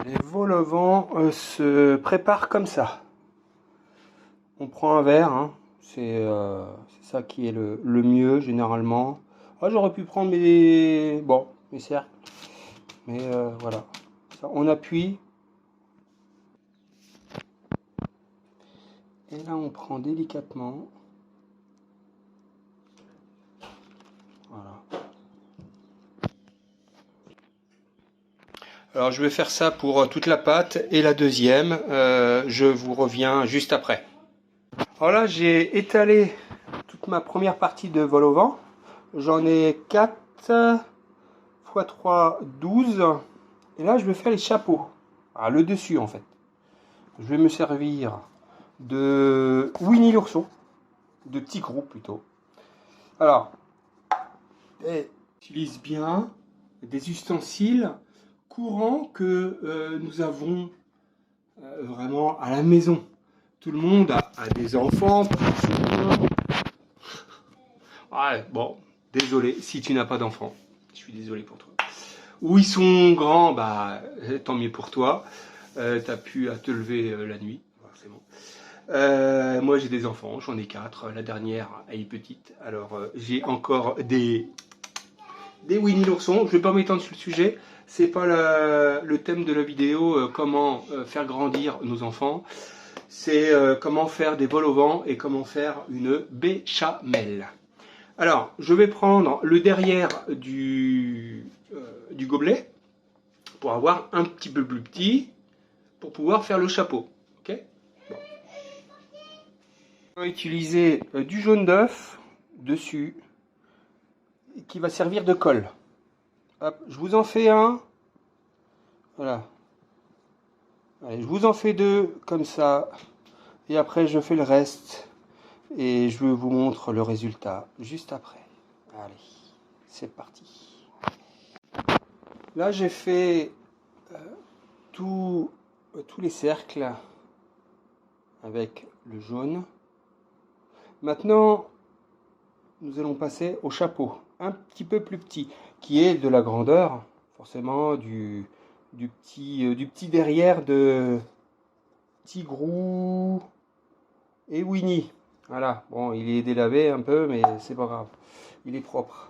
Les vols au vent se préparent comme ça. On prend un verre, hein. C'est ça qui est le mieux généralement. Ah, j'aurais pu prendre mes cercles, mais voilà. Ça, on appuie et là on prend délicatement. Voilà. Alors je vais faire ça pour toute la pâte et la deuxième. Je vous reviens juste après. Alors là j'ai étalé toute ma première partie de vol au vent. J'en ai 4 x 3, 12. Et là je vais faire les chapeaux. Ah, le dessus en fait. Je vais me servir de Winnie l'ourson. De petits groupes plutôt. Alors, utilise bien des ustensiles courants que nous avons vraiment à la maison. Tout le monde a des enfants. Ouais, bon, désolé si tu n'as pas d'enfants. Je suis désolé pour toi. Ou ils sont grands, bah tant mieux pour toi. T'as pu à te lever la nuit, forcément. Moi j'ai des enfants, j'en ai 4. La dernière elle est petite, alors j'ai encore des Winnie l'ourson. Je ne vais pas m'étendre sur le sujet. C'est pas le thème de la vidéo, comment faire grandir nos enfants. C'est comment faire des vols au vent et comment faire une béchamel. Alors, je vais prendre le derrière du gobelet pour avoir un petit peu plus petit pour pouvoir faire le chapeau. Ok. Bon. On va utiliser du jaune d'œuf dessus qui va servir de colle. Hop, je vous en fais un. Voilà. Allez, je vous en fais 2 comme ça. Et après, je fais le reste. Et je vous montre le résultat juste après. Allez, c'est parti. Là, j'ai fait tous les cercles avec le jaune. Maintenant, nous allons passer au chapeau. Un petit peu plus petit. Qui est de la grandeur, forcément, du petit derrière de Tigrou et Winnie. Voilà, bon, il est délavé un peu, mais c'est pas grave. Il est propre.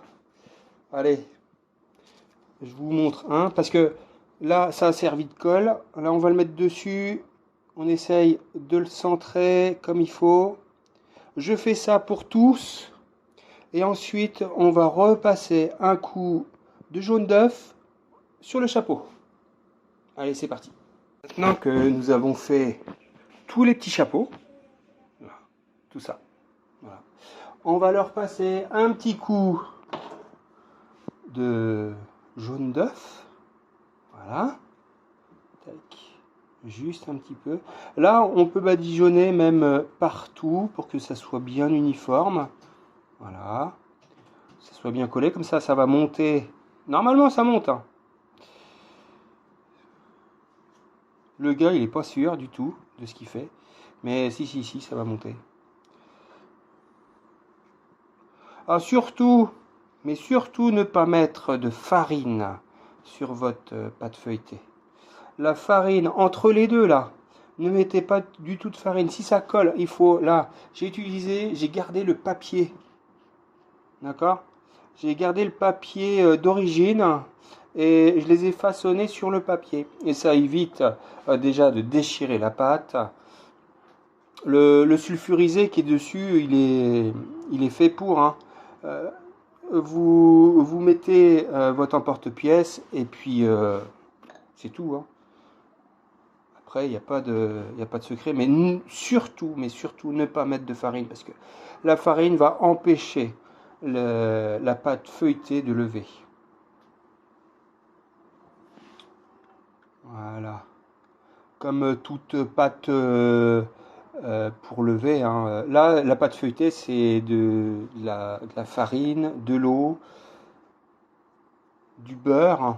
Allez, je vous montre un, parce que là, ça a servi de colle. Là, on va le mettre dessus. On essaye de le centrer comme il faut. Je fais ça pour tous. Et ensuite, on va repasser un coup de jaune d'œuf sur le chapeau. Allez, c'est parti. Maintenant que nous avons fait tous les petits chapeaux, voilà, tout ça, voilà, on va leur passer un petit coup de jaune d'œuf. Voilà. Tac. Juste un petit peu. Là, on peut badigeonner même partout pour que ça soit bien uniforme. Voilà. Que ça soit bien collé. Comme ça, ça va monter. Normalement, ça monte. Hein. Le gars, il n'est pas sûr du tout de ce qu'il fait. Mais si, ça va monter. Ah, surtout, mais surtout ne pas mettre de farine sur votre pâte feuilletée. La farine, entre les deux là, ne mettez pas du tout de farine. Si ça colle, il faut, là, j'ai gardé le papier. D'accord? J'ai gardé le papier d'origine et je les ai façonnés sur le papier. Et ça évite déjà de déchirer la pâte. Le sulfurisé qui est dessus, il est fait pour. Hein. Vous mettez votre emporte-pièce et puis c'est tout. Hein. Après, il n'y a pas de secret. Mais surtout, ne pas mettre de farine parce que la farine va empêcher la pâte feuilletée de lever. Voilà. Comme toute pâte pour lever. Hein. Là, la pâte feuilletée, c'est de la farine, de l'eau, du beurre,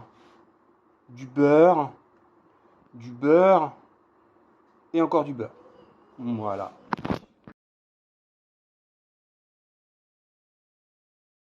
du beurre, du beurre et encore du beurre. Voilà.